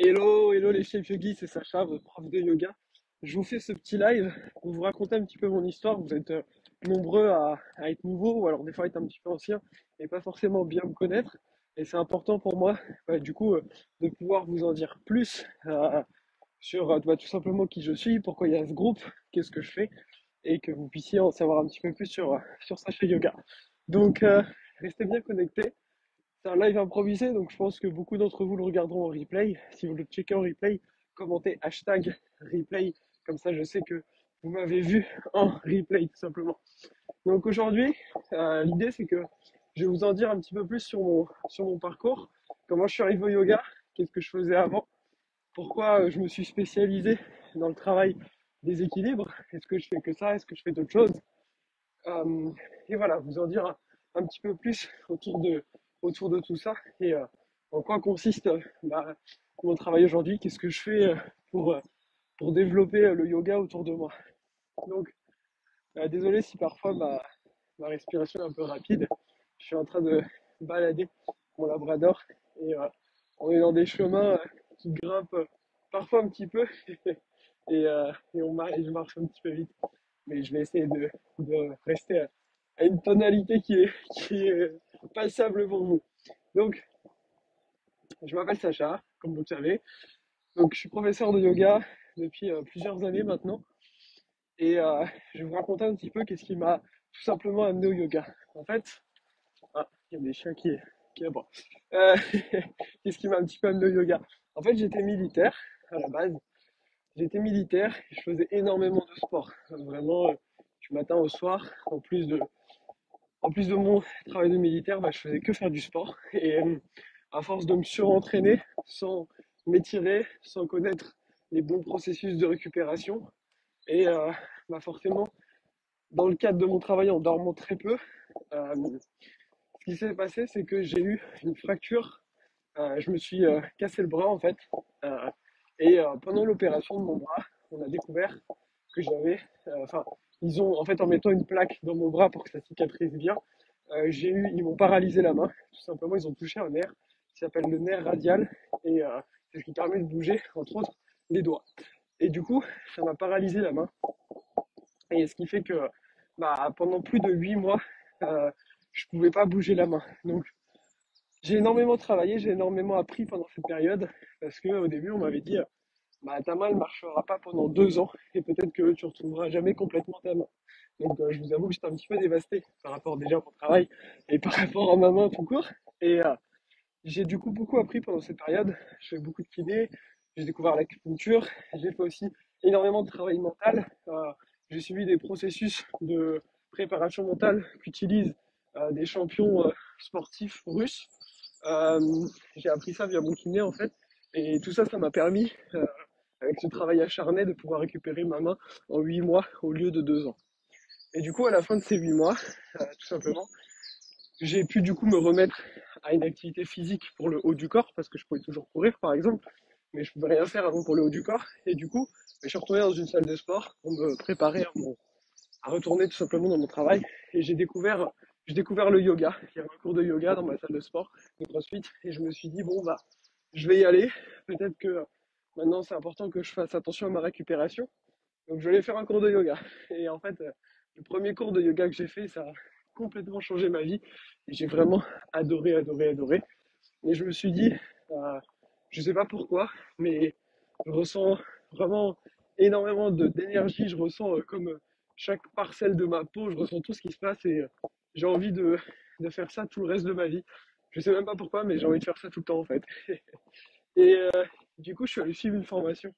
Hello, hello les chefs yogis, c'est Sacha, votre prof de yoga. Je vous fais ce petit live pour vous raconter un petit peu mon histoire. Vous êtes nombreux à être nouveaux ou alors des fois être un petit peu anciens et pas forcément bien me connaître. Et c'est important pour moi, de pouvoir vous en dire plus sur tout simplement qui je suis, pourquoi il y a ce groupe, qu'est-ce que je fais et que vous puissiez en savoir un petit peu plus sur Sacha Yoga. Donc, restez bien connectés. C'est un live improvisé, donc je pense que beaucoup d'entre vous le regarderont en replay. Si vous le checkez en replay, commentez hashtag replay. Comme ça, je sais que vous m'avez vu en replay, tout simplement. Donc aujourd'hui, l'idée, c'est que je vais vous en dire un petit peu plus sur mon parcours, comment je suis arrivé au yoga, qu'est-ce que je faisais avant, pourquoi je me suis spécialisé dans le travail des équilibres, est-ce que je fais que ça, est-ce que je fais d'autres choses. Euh, et voilà, vous en dire un petit peu plus autour de tout ça et en quoi consiste mon travail aujourd'hui, qu'est-ce que je fais pour, euh, pour développer le yoga autour de moi. Donc, désolé si parfois ma respiration est un peu rapide. Je suis en train de balader mon labrador et on est dans des chemins qui grimpent parfois un petit peu et je marche un petit peu vite. Mais je vais essayer de rester à une tonalité qui est passable pour vous. Donc, je m'appelle Sacha, comme vous le savez. Donc, je suis professeur de yoga depuis plusieurs années maintenant. Et je vais vous raconter un petit peu qu'est-ce qui m'a tout simplement amené au yoga. En fait, il y a des chiens qui aboient. Euh, qu'est-ce qui m'a un petit peu amené au yoga? En fait, j'étais militaire à la base. J'étais militaire et je faisais énormément de sport. Vraiment, du matin au soir, en plus de mon travail de militaire, je faisais que faire du sport. Et à force de me surentraîner, sans m'étirer, sans connaître les bons processus de récupération, et forcément, dans le cadre de mon travail en dormant très peu, ce qui s'est passé, c'est que j'ai eu une fracture. Je me suis cassé le bras en fait. Euh, Pendant l'opération de mon bras, on a découvert que j'avais, enfin, ils ont en fait en mettant une plaque dans mon bras pour que ça cicatrise bien, ils m'ont paralysé la main. Tout simplement, ils ont touché un nerf qui s'appelle le nerf radial et c'est ce qui permet de bouger, entre autres, les doigts. Et du coup, ça m'a paralysé la main et ce qui fait que pendant plus de 8 mois, euh, je pouvais pas bouger la main. Donc j'ai énormément travaillé, j'ai énormément appris pendant cette période parce que au début on m'avait dit ta main ne marchera pas pendant 2 ans et peut-être que tu ne retrouveras jamais complètement ta main. Donc je vous avoue que j'étais un petit peu dévasté par rapport déjà à mon travail et par rapport à ma main tout court. Et j'ai du coup beaucoup appris pendant cette période. Je fais beaucoup de kiné, j'ai découvert l'acupuncture, j'ai fait aussi énormément de travail mental. J'ai suivi des processus de préparation mentale qu'utilisent des champions sportifs russes. Euh, j'ai appris ça via mon kiné en fait. Et tout ça, ça m'a permis, avec ce travail acharné, de pouvoir récupérer ma main en 8 mois au lieu de 2 ans. Et du coup, à la fin de ces 8 mois, tout simplement, j'ai pu du coup me remettre à une activité physique pour le haut du corps, parce que je pouvais toujours courir par exemple, mais je ne pouvais rien faire avant pour le haut du corps. Et du coup, je suis retourné dans une salle de sport pour me préparer à retourner tout simplement dans mon travail. Et j'ai découvert le yoga. Il y avait un cours de yoga dans ma salle de sport, de CrossFit, et je me suis dit, bon, je vais y aller. Peut-être que maintenant, c'est important que je fasse attention à ma récupération. Donc, je vais aller faire un cours de yoga. Et en fait, le premier cours de yoga que j'ai fait, ça a complètement changé ma vie. Et j'ai vraiment adoré, adoré, adoré. Et je me suis dit, euh, je sais pas pourquoi, mais je ressens vraiment énormément d'énergie. Je ressens comme chaque parcelle de ma peau, je ressens tout ce qui se passe et j'ai envie de faire ça tout le reste de ma vie. Je sais même pas pourquoi, mais j'ai envie de faire ça tout le temps en fait. Et du coup, je suis allé suivre une formation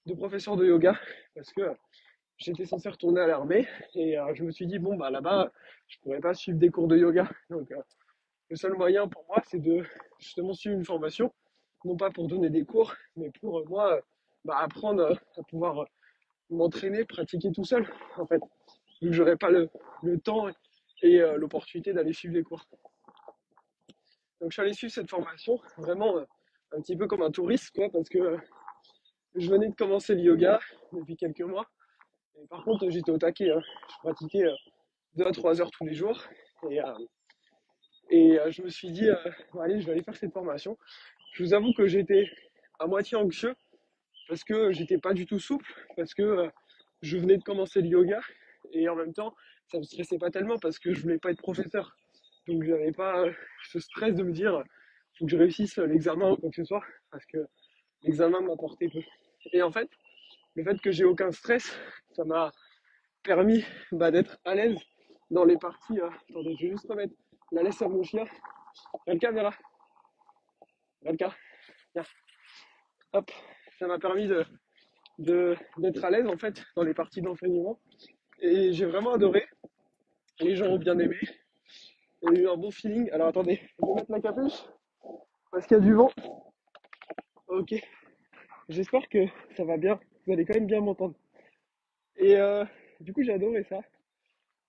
de professeur de yoga parce que j'étais censé retourner à l'armée et je me suis dit, bon, là-bas, je pourrais pas suivre des cours de yoga. Donc, le seul moyen pour moi, c'est de justement suivre une formation, non pas pour donner des cours, mais pour moi, apprendre à pouvoir m'entraîner, pratiquer tout seul, en fait, vu que j'aurais pas le temps et l'opportunité d'aller suivre des cours. Donc je suis allé suivre cette formation, vraiment un petit peu comme un touriste, quoi, parce que je venais de commencer le yoga depuis quelques mois. Et par contre, j'étais au taquet, hein. Je pratiquais 2 à 3 heures tous les jours. Et, je me suis dit, allez, je vais aller faire cette formation. Je vous avoue que j'étais à moitié anxieux parce que j'étais pas du tout souple, parce que je venais de commencer le yoga et en même temps, ça me stressait pas tellement parce que je voulais pas être professeur. Donc j'avais pas ce stress de me dire, faut que je réussisse l'examen ou quoi que ce soit, parce que l'examen m'apportait peu. Et en fait, le fait que j'ai aucun stress, ça m'a permis d'être à l'aise dans les parties. Attendez, je vais juste remettre la laisse à mon chien. Valka, viens là. Valka, viens. Hop. Ça m'a permis d'être à l'aise en fait dans les parties d'enseignement. Et j'ai vraiment adoré. Les gens ont bien aimé. Il y a eu un bon feeling. Alors attendez, je vais mettre la capuche parce qu'il y a du vent. Ok. J'espère que ça va bien. Vous allez quand même bien m'entendre. Et du coup, j'ai adoré ça.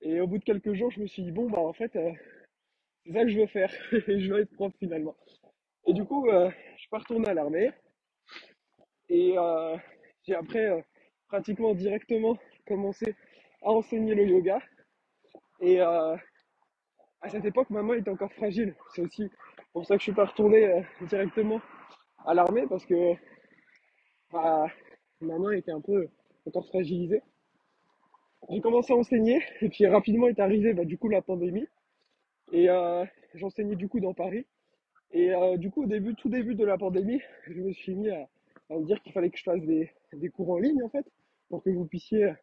Et au bout de quelques jours, je me suis dit, bon, bah en fait, c'est ça que je veux faire. Et je veux être prof finalement. Et du coup, je suis pas retourné à l'armée. Et j'ai après pratiquement directement commencé à enseigner le yoga. Et à cette époque, ma main était encore fragile. C'est aussi pour ça que je suis pas retourné directement à l'armée parce que bah, ma main était un peu encore fragilisée. J'ai commencé à enseigner et puis rapidement est arrivée du coup la pandémie et j'enseignais du coup dans Paris. Et du coup, tout début de la pandémie, je me suis mis à me dire qu'il fallait que je fasse des cours en ligne en fait pour que vous puissiez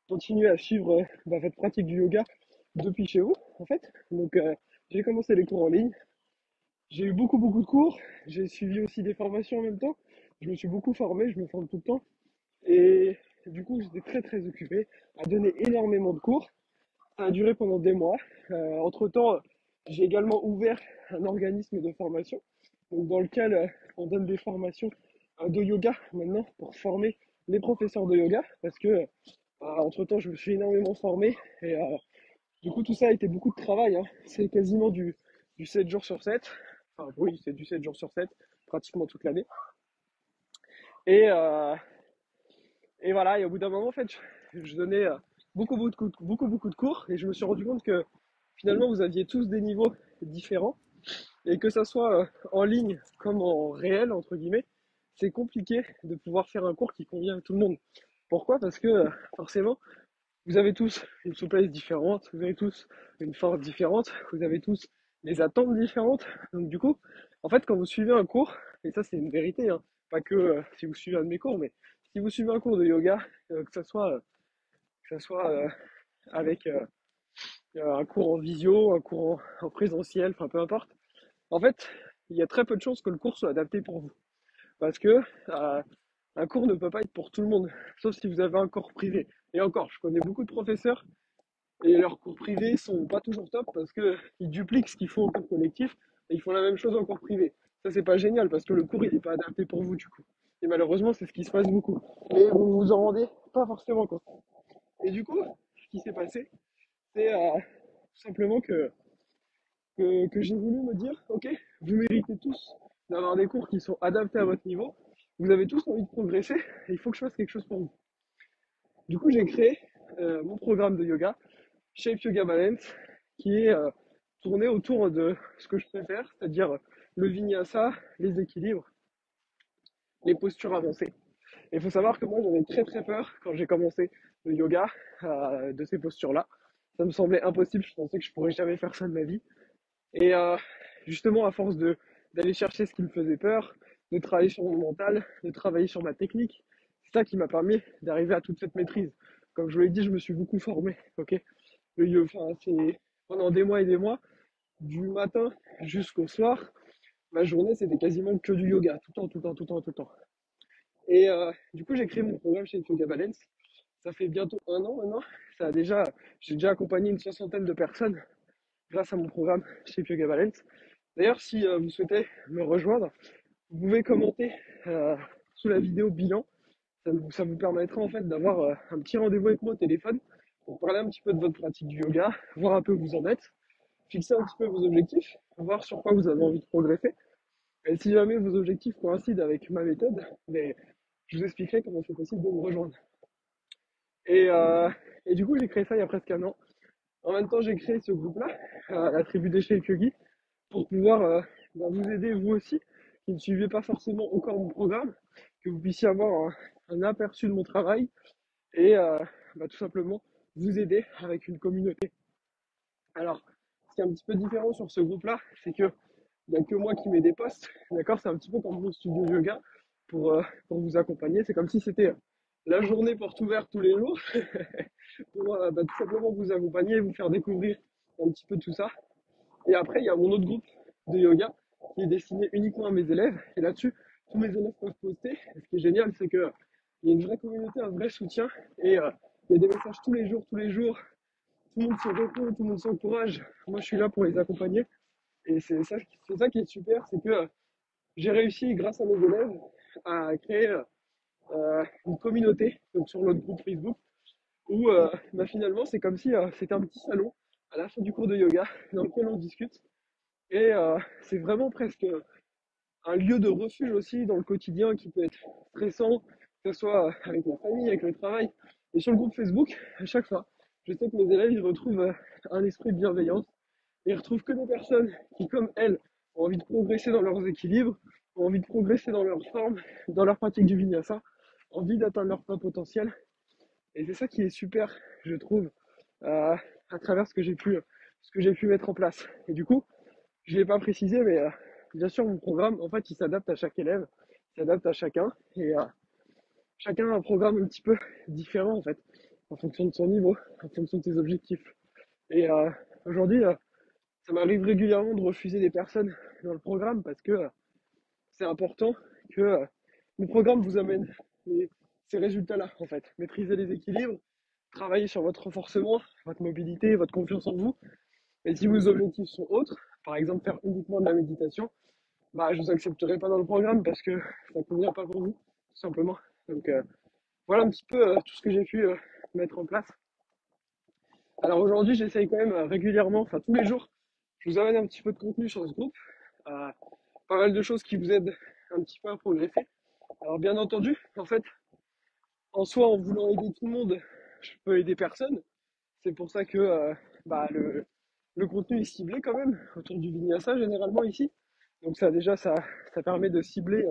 continuer à suivre votre pratique du yoga depuis chez vous en fait. Donc j'ai commencé les cours en ligne. J'ai eu beaucoup de cours. J'ai suivi aussi des formations en même temps. Je me suis beaucoup formé, je me forme tout le temps. Et du coup, j'étais très occupé à donner énormément de cours. Ça a duré pendant des mois. Entre-temps, j'ai également ouvert un organisme de formation donc dans lequel on donne des formations de yoga maintenant pour former les professeurs de yoga parce que entre-temps, je me suis énormément formé et du coup, tout ça a été beaucoup de travail, hein. C'est quasiment du 7 jours sur 7. Enfin, oui, c'est du 7 jours sur 7, pratiquement toute l'année. Et, euh, et voilà, et au bout d'un moment, en fait, je donnais beaucoup de cours et je me suis rendu compte que finalement, vous aviez tous des niveaux différents et que ça soit en ligne comme en réel, entre guillemets, c'est compliqué de pouvoir faire un cours qui convient à tout le monde. Pourquoi? Parce que forcément, vous avez tous une souplesse différente, vous avez tous une force différente, vous avez tous des attentes différentes. Donc du coup, en fait, quand vous suivez un cours, et ça c'est une vérité, hein, pas que si vous suivez un de mes cours, mais si vous suivez un cours de yoga, que ça soit avec un cours en visio, un cours en présentiel, enfin peu importe, en fait, il y a très peu de chances que le cours soit adapté pour vous. Parce que un cours ne peut pas être pour tout le monde, sauf si vous avez un cours privé. Et encore, je connais beaucoup de professeurs et leurs cours privés sont pas toujours top parce que ils dupliquent ce qu'ils font en cours collectif et ils font la même chose en cours privé. Ça, c'est pas génial parce que le cours, il est pas adapté pour vous, du coup. Et malheureusement, c'est ce qui se passe beaucoup. Mais vous vous en rendez pas forcément compte. Et du coup, ce qui s'est passé, c'est tout simplement que j'ai voulu me dire, ok, vous méritez tous d'avoir des cours qui sont adaptés à votre niveau. Vous avez tous envie de progresser et il faut que je fasse quelque chose pour vous. Du coup, j'ai créé mon programme de yoga, Shape Yoga Balance, qui est tourné autour de ce que je préfère, c'est-à-dire le vinyasa, les équilibres, les postures avancées. Et il faut savoir que moi, j'avais très peur quand j'ai commencé le yoga de ces postures-là. Ça me semblait impossible, je pensais que je pourrais jamais faire ça de ma vie. Et justement, à force d'aller chercher ce qui me faisait peur, de travailler sur mon mental, de travailler sur ma technique, c'est ça qui m'a permis d'arriver à toute cette maîtrise. Comme je vous l'ai dit, je me suis beaucoup formé, ok. Enfin, c'est pendant des mois et des mois, du matin jusqu'au soir, ma journée c'était quasiment que du yoga, tout le temps. Et du coup, j'ai créé mon programme chez Yoga Balance. Ça fait bientôt un an maintenant. J'ai déjà accompagné une soixantaine de personnes grâce à mon programme chez Yoga Balance. D'ailleurs, si vous souhaitez me rejoindre, vous pouvez commenter sous la vidéo bilan. Ça vous permettra en fait d'avoir un petit rendez-vous avec moi au téléphone pour parler un petit peu de votre pratique du yoga, voir un peu où vous en êtes, fixer un petit peu vos objectifs, voir sur quoi vous avez envie de progresser. Et si jamais vos objectifs coïncident avec ma méthode, mais je vous expliquerai comment c'est possible de me rejoindre. Et, euh, et du coup, j'ai créé ça il y a presque un an. En même temps, j'ai créé ce groupe-là, la tribu des Shape Yogi, pour pouvoir vous aider vous aussi, qui ne suivez pas forcément encore mon programme, que vous puissiez avoir un aperçu de mon travail et tout simplement vous aider avec une communauté. Alors, ce qui est un petit peu différent sur ce groupe-là, c'est que il n'y a que moi qui mets des posts, d'accord? C'est un petit peu comme mon studio yoga pour vous accompagner. C'est comme si c'était la journée porte ouverte tous les jours pour tout simplement vous accompagner, vous faire découvrir un petit peu tout ça. Et après, il y a mon autre groupe de yoga qui est destiné uniquement à mes élèves. Et là-dessus, tous mes élèves peuvent poster. Et ce qui est génial, c'est que il y a une vraie communauté, un vrai soutien. Et il y a des messages tous les jours, tous les jours. Tout le monde se répond, tout le monde s'encourage. Moi, je suis là pour les accompagner. Et c'est ça qui est super, c'est que j'ai réussi, grâce à mes élèves, à créer une communauté donc sur notre groupe Facebook où finalement c'est comme si c'était un petit salon à la fin du cours de yoga dans lequel on discute et c'est vraiment presque un lieu de refuge aussi dans le quotidien qui peut être stressant, que ce soit avec la famille, avec le travail. Et sur le groupe Facebook, à chaque fois, je sais que mes élèves ils retrouvent un esprit de bienveillance et ils retrouvent que des personnes qui, comme elles, ont envie de progresser dans leurs équilibres, ont envie de progresser dans leur forme, dans leur pratique du vinyasa, envie d'atteindre leur plein potentiel. Et c'est ça qui est super, je trouve, euh, à travers ce que j'ai pu mettre en place. Et du coup, je ne l'ai pas précisé, mais bien sûr, mon programme, en fait, il s'adapte à chaque élève, il s'adapte à chacun, et chacun a un programme un petit peu différent, en fait, en fonction de son niveau, en fonction de ses objectifs. Et aujourd'hui, ça m'arrive régulièrement de refuser des personnes dans le programme parce que c'est important que le programme vous amène ces résultats-là, en fait. Maîtriser les équilibres, travailler sur votre renforcement, votre mobilité, votre confiance en vous. Et si vos objectifs sont autres, par exemple faire uniquement de la méditation, je vous accepterai pas dans le programme parce que ça ne convient pas pour vous, tout simplement. Donc voilà un petit peu tout ce que j'ai pu mettre en place. Alors aujourd'hui, j'essaye quand même régulièrement, enfin tous les jours, je vous amène un petit peu de contenu sur ce groupe, euh, pas mal de choses qui vous aident un petit peu à progresser. Alors bien entendu, en fait, en soi, en voulant aider tout le monde, je peux aider personne. C'est pour ça que le contenu est ciblé quand même autour du vinyasa généralement ici. Donc ça déjà, ça permet de cibler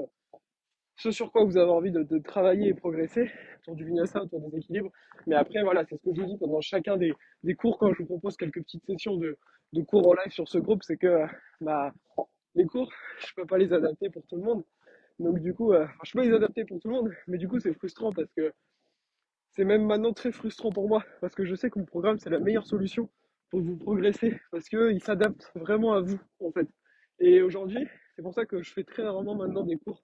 ce sur quoi vous avez envie de travailler et progresser autour du vinyasa, autour des équilibres. Mais après, voilà, c'est ce que je vous dis pendant chacun des cours quand je vous propose quelques petites sessions de cours en live sur ce groupe, c'est que bah, les cours, je peux pas les adapter pour tout le monde. Donc du coup, je peux les adapter pour tout le monde, mais du coup c'est frustrant parce que c'est même maintenant très frustrant pour moi parce que je sais que mon programme c'est la meilleure solution pour vous progresser parce que il s'adapte vraiment à vous en fait. Et aujourd'hui, c'est pour ça que je fais très rarement maintenant des cours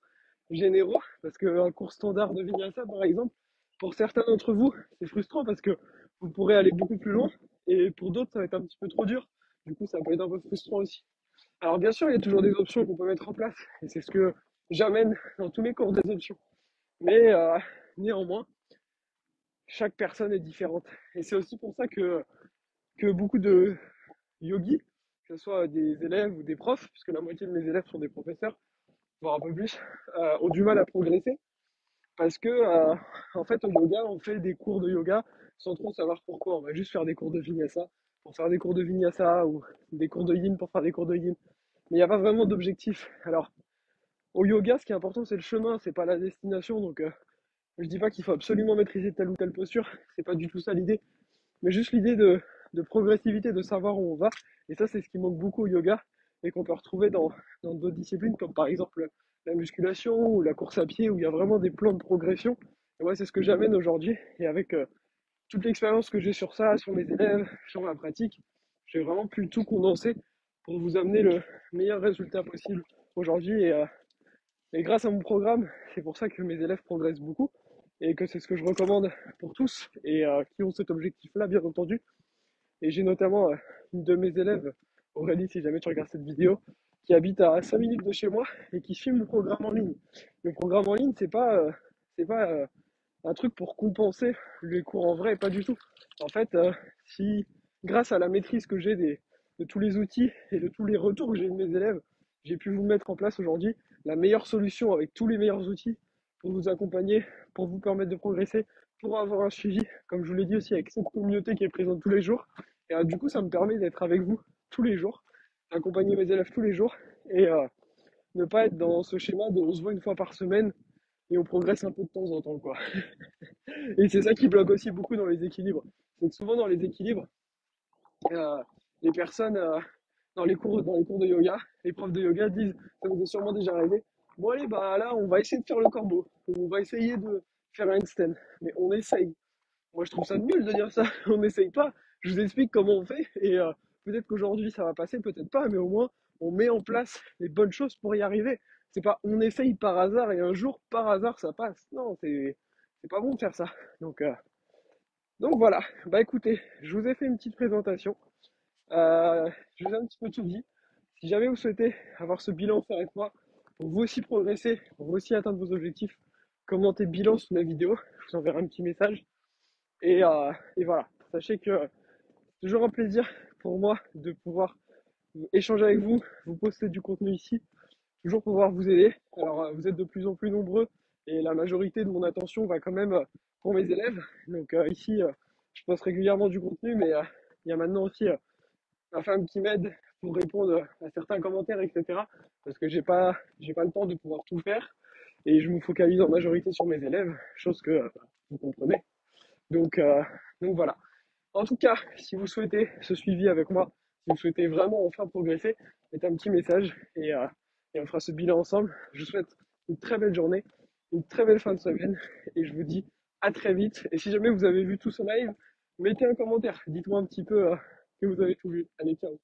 généraux parce qu'un cours standard de Vinyasa par exemple, pour certains d'entre vous, c'est frustrant parce que vous pourrez aller beaucoup plus loin et pour d'autres ça va être un petit peu trop dur. Du coup, ça peut être un peu frustrant aussi. Alors bien sûr, il y a toujours des options qu'on peut mettre en place, et c'est ce que j'amène dans tous mes cours, des options. Mais néanmoins, chaque personne est différente. Et c'est aussi pour ça que beaucoup de yogis, que ce soit des élèves ou des profs, puisque la moitié de mes élèves sont des professeurs, voire un peu plus, ont du mal à progresser. Parce que, en fait, au yoga, on fait des cours de yoga sans trop savoir pourquoi. On va juste faire des cours de vinyasa pour faire des cours de vinyasa ou des cours de yin pour faire des cours de yin. Mais il n'y a pas vraiment d'objectif. Alors, au yoga, ce qui est important, c'est le chemin, c'est pas la destination. Donc, je dis pas qu'il faut absolument maîtriser telle ou telle posture. C'est pas du tout ça l'idée. Mais juste l'idée de progressivité, de savoir où on va. Et ça, c'est ce qui manque beaucoup au yoga et qu'on peut retrouver dans d'autres disciplines, comme par exemple la musculation ou la course à pied, où il y a vraiment des plans de progression. Et moi, c'est ce que j'amène aujourd'hui. Et avec toute l'expérience que j'ai sur ça, sur mes élèves, sur ma pratique, j'ai vraiment pu tout condenser pour vous amener le meilleur résultat possible aujourd'hui. Et grâce à mon programme, c'est pour ça que mes élèves progressent beaucoup et que c'est ce que je recommande pour tous et qui ont cet objectif-là, bien entendu. Et j'ai notamment une de mes élèves, Aurélie, si jamais tu regardes cette vidéo, qui habite à 5 minutes de chez moi et qui suit le programme en ligne. Le programme en ligne, c'est pas un truc pour compenser les cours en vrai, pas du tout. En fait, si grâce à la maîtrise que j'ai de tous les outils et de tous les retours que j'ai de mes élèves, j'ai pu vous mettre en place aujourd'hui la meilleure solution avec tous les meilleurs outils pour vous accompagner, pour vous permettre de progresser, pour avoir un suivi, comme je vous l'ai dit aussi, avec cette communauté qui est présente tous les jours. Et du coup, ça me permet d'être avec vous tous les jours, d'accompagner mes élèves tous les jours et ne pas être dans ce schéma de on se voit une fois par semaine et on progresse un peu de temps en temps, quoi. Et c'est ça qui bloque aussi beaucoup dans les équilibres. C'est que souvent dans les équilibres, euh, les personnes dans les cours de yoga, les profs de yoga disent, ça vous est sûrement déjà arrivé, bon allez, bah là, on va essayer de faire le corbeau, on va essayer de faire un handstand, mais on essaye. Moi, je trouve ça nul de dire ça. On n'essaye pas. Je vous explique comment on fait et peut-être qu'aujourd'hui ça va passer, peut-être pas, mais au moins on met en place les bonnes choses pour y arriver. C'est pas on essaye par hasard et un jour par hasard ça passe. Non, c'est pas bon de faire ça. Donc euh, donc voilà. Bah écoutez, je vous ai fait une petite présentation. Je vous ai un petit peu tout dit. Si jamais vous souhaitez avoir ce bilan fait avec moi, pour vous aussi progresser, pour vous aussi atteindre vos objectifs, commentez bilan sous la vidéo. Je vous enverrai un petit message. Et voilà. Sachez que c'est toujours un plaisir pour moi de pouvoir échanger avec vous, vous poster du contenu ici, toujours pouvoir vous aider. Alors, vous êtes de plus en plus nombreux et la majorité de mon attention va quand même pour mes élèves. Donc ici, je poste régulièrement du contenu, mais il y a maintenant aussi ma femme qui m'aide pour répondre à certains commentaires, etc. Parce que j'ai pas le temps de pouvoir tout faire et je me focalise en majorité sur mes élèves, chose que vous comprenez. Donc, euh, donc voilà. En tout cas, si vous souhaitez ce suivi avec moi, si vous souhaitez vraiment enfin progresser, mettez un petit message et on fera ce bilan ensemble. Je vous souhaite une très belle journée, une très belle fin de semaine et je vous dis à très vite. Et si jamais vous avez vu tout ce live, mettez un commentaire, dites-moi un petit peu que vous avez tout vu. Allez, ciao.